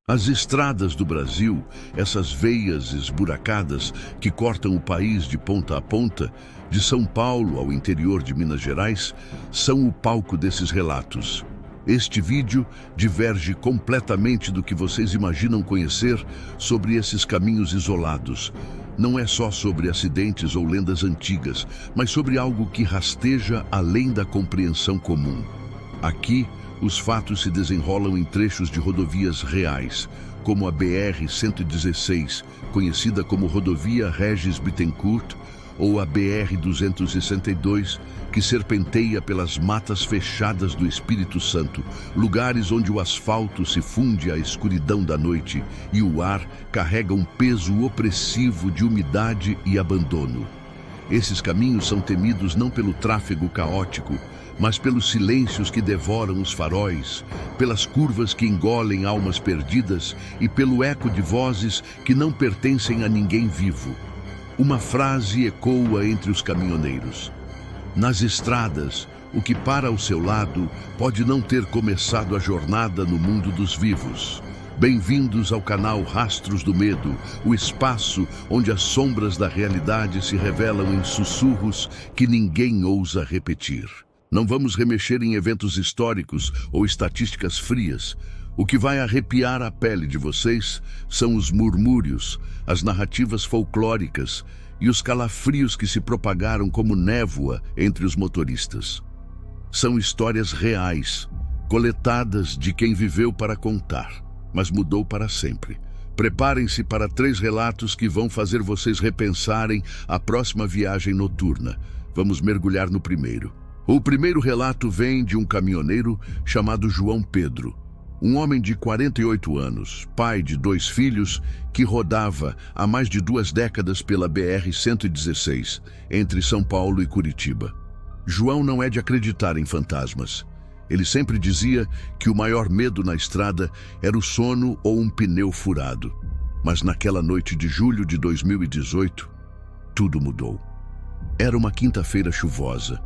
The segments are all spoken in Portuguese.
As estradas do Brasil, essas veias esburacadas que cortam o país de ponta a ponta, de São Paulo ao interior de Minas Gerais, são o palco desses relatos. Este vídeo diverge completamente do que vocês imaginam conhecer sobre esses caminhos isolados. Não é só sobre acidentes ou lendas antigas, mas sobre algo que rasteja além da compreensão comum. Aqui, os fatos se desenrolam em trechos de rodovias reais, como a BR-116, conhecida como Rodovia Regis Bittencourt, ou a BR-262, que serpenteia pelas matas fechadas do Espírito Santo, lugares onde o asfalto se funde à escuridão da noite e o ar carrega um peso opressivo de umidade e abandono. Esses caminhos são temidos não pelo tráfego caótico, mas pelos silêncios que devoram os faróis, pelas curvas que engolem almas perdidas e pelo eco de vozes que não pertencem a ninguém vivo. Uma frase ecoa entre os caminhoneiros: nas estradas, o que para ao seu lado pode não ter começado a jornada no mundo dos vivos. Bem-vindos ao canal Rastros do Medo, o espaço onde as sombras da realidade se revelam em sussurros que ninguém ousa repetir. Não vamos remexer em eventos históricos ou estatísticas frias. O que vai arrepiar a pele de vocês são os murmúrios, as narrativas folclóricas e os calafrios que se propagaram como névoa entre os motoristas. São histórias reais, coletadas de quem viveu para contar, mas mudou para sempre. Preparem-se para 3 relatos que vão fazer vocês repensarem a próxima viagem noturna. Vamos mergulhar no primeiro. O primeiro relato vem de um caminhoneiro chamado João Pedro, um homem de 48 anos, pai de 2 filhos, que rodava há mais de 2 décadas pela BR-116, entre São Paulo e Curitiba. João não é de acreditar em fantasmas. Ele sempre dizia que o maior medo na estrada era o sono ou um pneu furado. Mas naquela noite de julho de 2018, tudo mudou. Era uma quinta-feira chuvosa.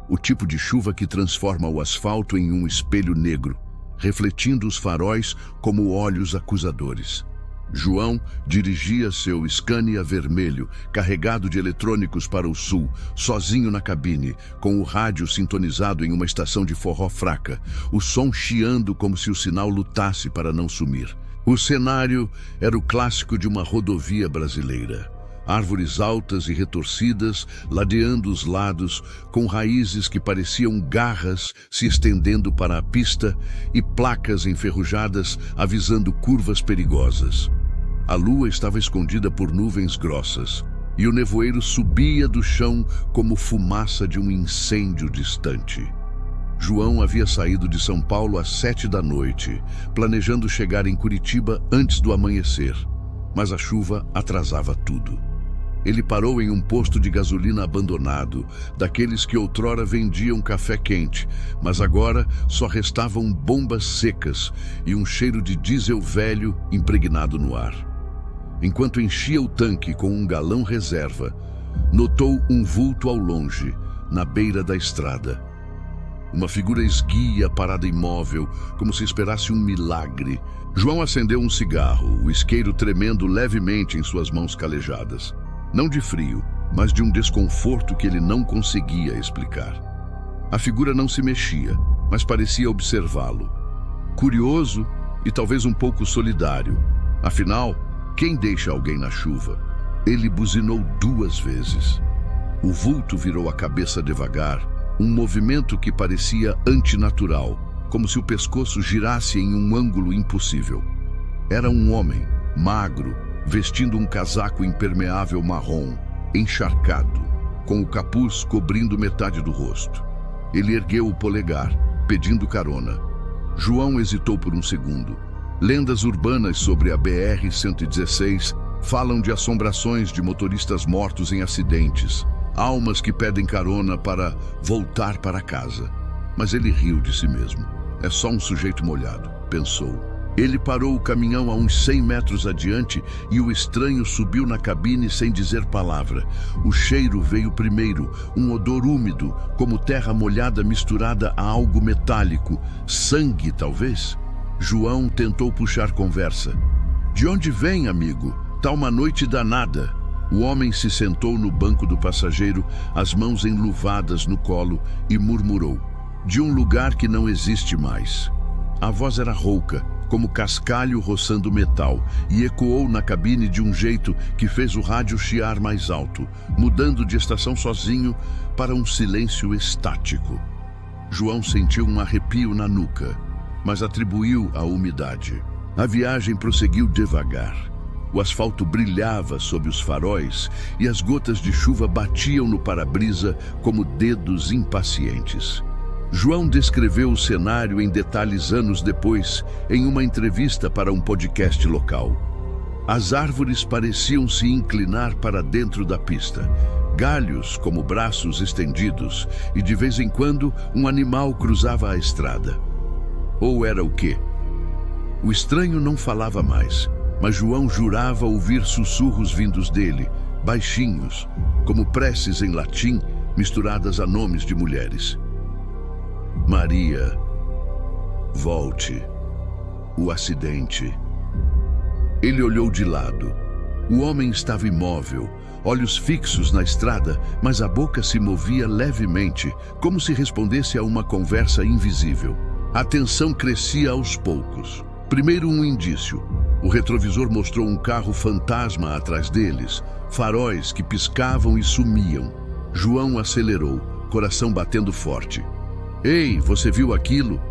O tipo de chuva que transforma o asfalto em um espelho negro, refletindo os faróis como olhos acusadores. João dirigia seu Scania vermelho, carregado de eletrônicos para o sul, sozinho na cabine, com o rádio sintonizado em uma estação de forró fraca, o som chiando como se o sinal lutasse para não sumir. O cenário era o clássico de uma rodovia brasileira. Árvores altas e retorcidas, ladeando os lados, com raízes que pareciam garras se estendendo para a pista e placas enferrujadas avisando curvas perigosas. A lua estava escondida por nuvens grossas e o nevoeiro subia do chão como fumaça de um incêndio distante. João havia saído de São Paulo às 7 da noite, planejando chegar em Curitiba antes do amanhecer, mas a chuva atrasava tudo. Ele parou em um posto de gasolina abandonado, daqueles que outrora vendiam café quente, mas agora só restavam bombas secas e um cheiro de diesel velho impregnado no ar. Enquanto enchia o tanque com um galão reserva, notou um vulto ao longe, na beira da estrada. Uma figura esguia parada imóvel, como se esperasse um milagre. João acendeu um cigarro, o isqueiro tremendo levemente em suas mãos calejadas. Não de frio, mas de um desconforto que ele não conseguia explicar. A figura não se mexia, mas parecia observá-lo. Curioso e talvez um pouco solidário. Afinal, quem deixa alguém na chuva? Ele buzinou 2 vezes. O vulto virou a cabeça devagar, um movimento que parecia antinatural, como se o pescoço girasse em um ângulo impossível. Era um homem, magro, vestindo um casaco impermeável marrom, encharcado, com o capuz cobrindo metade do rosto. Ele ergueu o polegar, pedindo carona. João hesitou por um segundo. Lendas urbanas sobre a BR-116 falam de assombrações de motoristas mortos em acidentes, almas que pedem carona para voltar para casa. Mas ele riu de si mesmo. É só um sujeito molhado, pensou. Ele parou o caminhão a uns 100 metros adiante e o estranho subiu na cabine sem dizer palavra. O cheiro veio primeiro, um odor úmido, como terra molhada misturada a algo metálico. Sangue, talvez? João tentou puxar conversa. De onde vem, amigo? Tá uma noite danada. O homem se sentou no banco do passageiro, as mãos enluvadas no colo, e murmurou. De um lugar que não existe mais. A voz era rouca, como cascalho roçando metal, e ecoou na cabine de um jeito que fez o rádio chiar mais alto, mudando de estação sozinho para um silêncio estático. João sentiu um arrepio na nuca, mas atribuiu à umidade. A viagem prosseguiu devagar. O asfalto brilhava sob os faróis e as gotas de chuva batiam no para-brisa como dedos impacientes. João descreveu o cenário em detalhes anos depois, em uma entrevista para um podcast local. As árvores pareciam se inclinar para dentro da pista, galhos como braços estendidos, e de vez em quando um animal cruzava a estrada. Ou era o quê? O estranho não falava mais, mas João jurava ouvir sussurros vindos dele, baixinhos, como preces em latim misturadas a nomes de mulheres. Maria, volte, o acidente. Ele olhou de lado. O homem estava imóvel, olhos fixos na estrada, mas a boca se movia levemente, como se respondesse a uma conversa invisível. A tensão crescia aos poucos. Primeiro um indício. O retrovisor mostrou um carro fantasma atrás deles, faróis que piscavam e sumiam. João acelerou, coração batendo forte. Ei, você viu aquilo?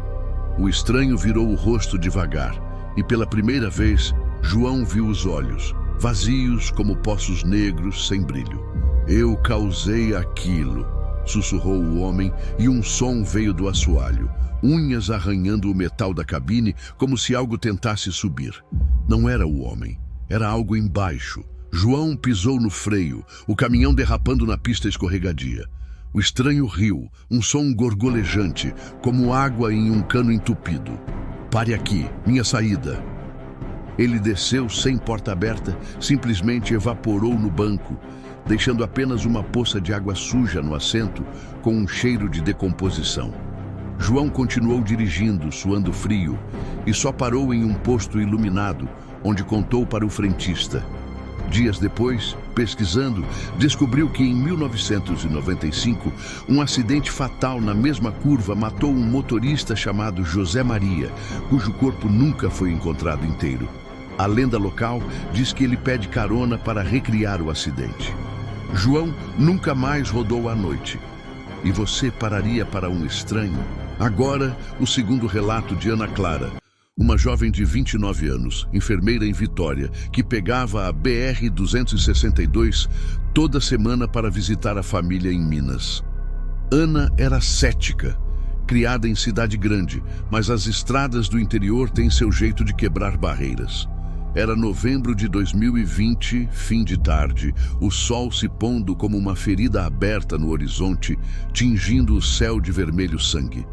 O estranho virou o rosto devagar, e pela primeira vez, João viu os olhos, vazios como poços negros sem brilho. Eu causei aquilo, sussurrou o homem, e um som veio do assoalho, unhas arranhando o metal da cabine como se algo tentasse subir. Não era o homem, era algo embaixo. João pisou no freio, o caminhão derrapando na pista escorregadia. O estranho riu, um som gorgolejante, como água em um cano entupido. Pare aqui, minha saída. Ele desceu sem porta aberta, simplesmente evaporou no banco, deixando apenas uma poça de água suja no assento, com um cheiro de decomposição. João continuou dirigindo, suando frio, e só parou em um posto iluminado, onde contou para o frentista. Dias depois, pesquisando, descobriu que em 1995, um acidente fatal na mesma curva matou um motorista chamado José Maria, cujo corpo nunca foi encontrado inteiro. A lenda local diz que ele pede carona para recriar o acidente. João nunca mais rodou à noite. E você pararia para um estranho? Agora, o segundo relato de Ana Clara, uma jovem de 29 anos, enfermeira em Vitória, que pegava a BR-262 toda semana para visitar a família em Minas. Ana era cética, criada em cidade grande, mas as estradas do interior têm seu jeito de quebrar barreiras. Era novembro de 2020, fim de tarde, o sol se pondo como uma ferida aberta no horizonte, tingindo o céu de vermelho sangue.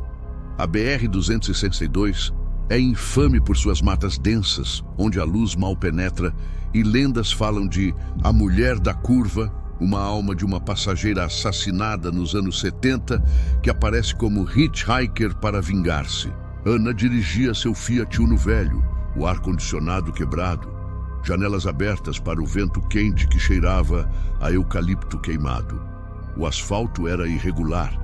A BR-262 é infame por suas matas densas, onde a luz mal penetra, e lendas falam de a mulher da curva, uma alma de uma passageira assassinada nos anos 70, que aparece como hitchhiker para vingar-se. Ana dirigia seu Fiat Uno velho, o ar-condicionado quebrado, janelas abertas para o vento quente que cheirava a eucalipto queimado. O asfalto era irregular,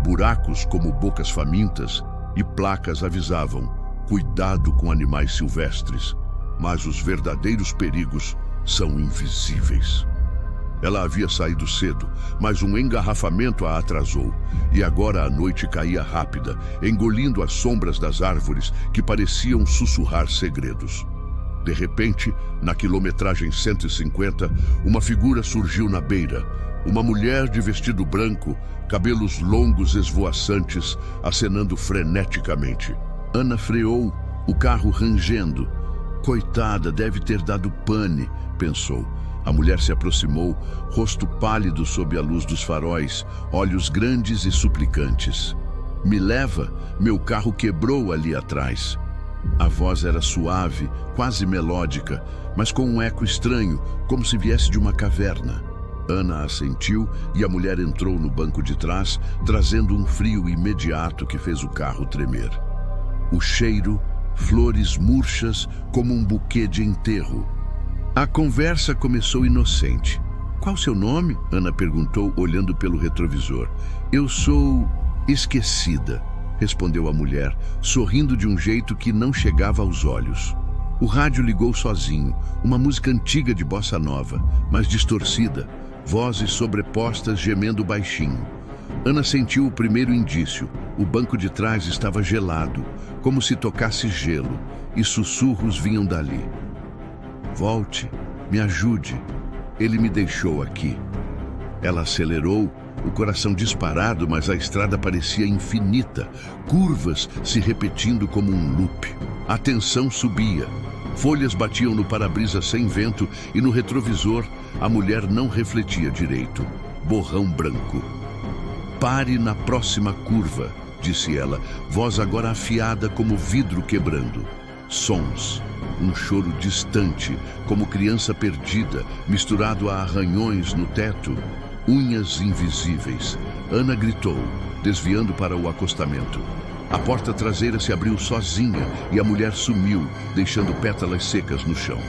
buracos como bocas famintas, e placas avisavam: cuidado com animais silvestres, mas os verdadeiros perigos são invisíveis. Ela havia saído cedo, mas um engarrafamento a atrasou, e agora a noite caía rápida, engolindo as sombras das árvores que pareciam sussurrar segredos. De repente, na quilometragem 150, uma figura surgiu na beira, uma mulher de vestido branco, cabelos longos esvoaçantes, acenando freneticamente. Ana freou, o carro rangendo. Coitada, deve ter dado pane, pensou. A mulher se aproximou, rosto pálido sob a luz dos faróis, olhos grandes e suplicantes. Me leva, meu carro quebrou ali atrás. A voz era suave, quase melódica, mas com um eco estranho, como se viesse de uma caverna. Ana assentiu e a mulher entrou no banco de trás, trazendo um frio imediato que fez o carro tremer. O cheiro flores murchas como um buquê de enterro. A conversa começou inocente. Qual seu nome? Ana perguntou, olhando pelo retrovisor. Eu sou Esquecida, respondeu a mulher, sorrindo de um jeito que não chegava aos olhos. O rádio ligou sozinho, uma música antiga de bossa nova, mas distorcida, vozes sobrepostas gemendo baixinho. Ana sentiu o primeiro indício. O banco de trás estava gelado, como se tocasse gelo, e sussurros vinham dali. Volte, me ajude. Ele me deixou aqui. Ela acelerou, o coração disparado, mas a estrada parecia infinita, curvas se repetindo como um loop. A tensão subia. Folhas batiam no para-brisa sem vento e no retrovisor a mulher não refletia direito. Borrão branco. Pare na próxima curva, disse ela, voz agora afiada como vidro quebrando. Sons. Um choro distante, como criança perdida, misturado a arranhões no teto. Unhas invisíveis. Ana gritou, desviando para o acostamento. A porta traseira se abriu sozinha e a mulher sumiu, deixando pétalas secas no chão.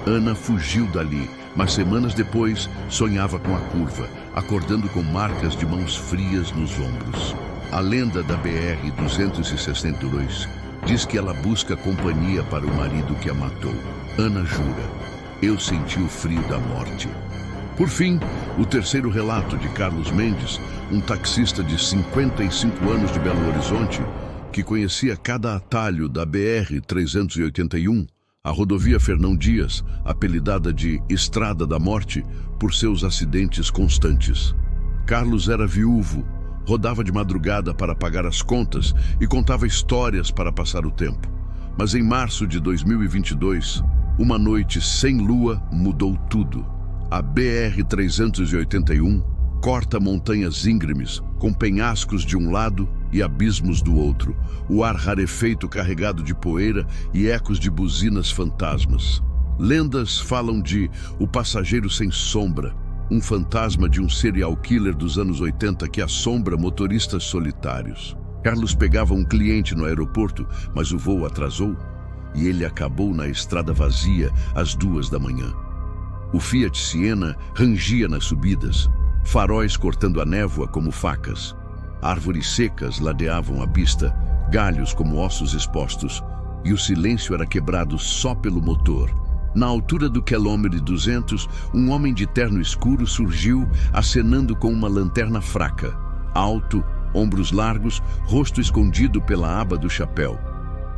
Ana fugiu dali, mas semanas depois sonhava com a curva, acordando com marcas de mãos frias nos ombros. A lenda da BR-262 diz que ela busca companhia para o marido que a matou. Ana jura. Eu senti o frio da morte. Por fim, o terceiro relato de Carlos Mendes, um taxista de 55 anos de Belo Horizonte, que conhecia cada atalho da BR-381, a rodovia Fernão Dias, apelidada de Estrada da Morte, por seus acidentes constantes. Carlos era viúvo, rodava de madrugada para pagar as contas e contava histórias para passar o tempo. Mas em março de 2022, uma noite sem lua mudou tudo. A BR-381 corta montanhas íngremes, com penhascos de um lado e abismos do outro, o ar rarefeito carregado de poeira e ecos de buzinas fantasmas. Lendas falam de o passageiro sem sombra, um fantasma de um serial killer dos anos 80 que assombra motoristas solitários. Carlos pegava um cliente no aeroporto, mas o voo atrasou e ele acabou na estrada vazia às 2 da manhã. O Fiat Siena rangia nas subidas, faróis cortando a névoa como facas. Árvores secas ladeavam a pista, galhos como ossos expostos, e o silêncio era quebrado só pelo motor. Na altura do quilômetro 200, um homem de terno escuro surgiu, acenando com uma lanterna fraca. Alto, ombros largos, rosto escondido pela aba do chapéu.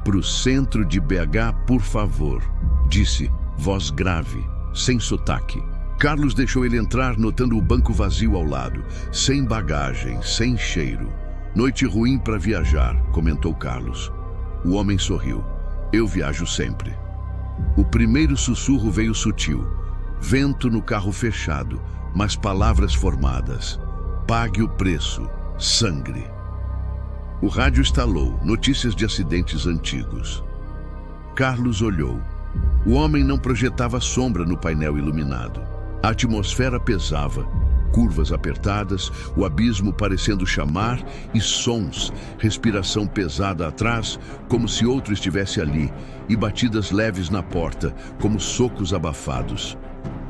"Pro centro de BH, por favor", disse, voz grave, sem sotaque. Carlos deixou ele entrar, notando o banco vazio ao lado, sem bagagem, sem cheiro. "Noite ruim para viajar", comentou Carlos. O homem sorriu. "Eu viajo sempre." O primeiro sussurro veio sutil. Vento no carro fechado, mas palavras formadas. "Pague o preço. Sangue." O rádio estalou, notícias de acidentes antigos. Carlos olhou. O homem não projetava sombra no painel iluminado. A atmosfera pesava, curvas apertadas, o abismo parecendo chamar e sons, respiração pesada atrás, como se outro estivesse ali, e batidas leves na porta, como socos abafados.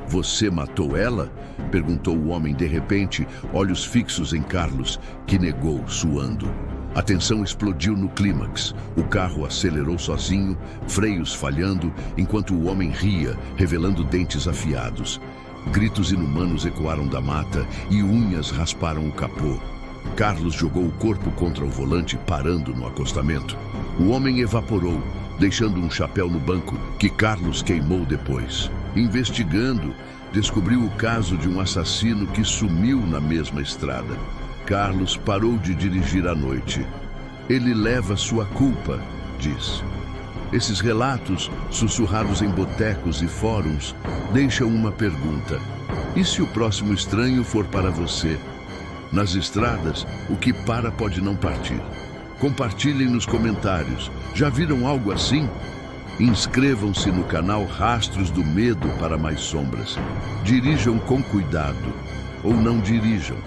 "Você matou ela?", perguntou o homem de repente, olhos fixos em Carlos, que negou, suando. A tensão explodiu no clímax. O carro acelerou sozinho, freios falhando, enquanto o homem ria, revelando dentes afiados. Gritos inumanos ecoaram da mata e unhas rasparam o capô. Carlos jogou o corpo contra o volante, parando no acostamento. O homem evaporou, deixando um chapéu no banco, que Carlos queimou depois. Investigando, descobriu o caso de um assassino que sumiu na mesma estrada. Carlos parou de dirigir à noite. "Ele leva sua culpa", diz. Esses relatos, sussurrados em botecos e fóruns, deixam uma pergunta. E se o próximo estranho for para você? Nas estradas, o que para pode não partir. Compartilhem nos comentários. Já viram algo assim? Inscrevam-se no canal Rastros do Medo para mais sombras. Dirijam com cuidado. Ou não dirijam.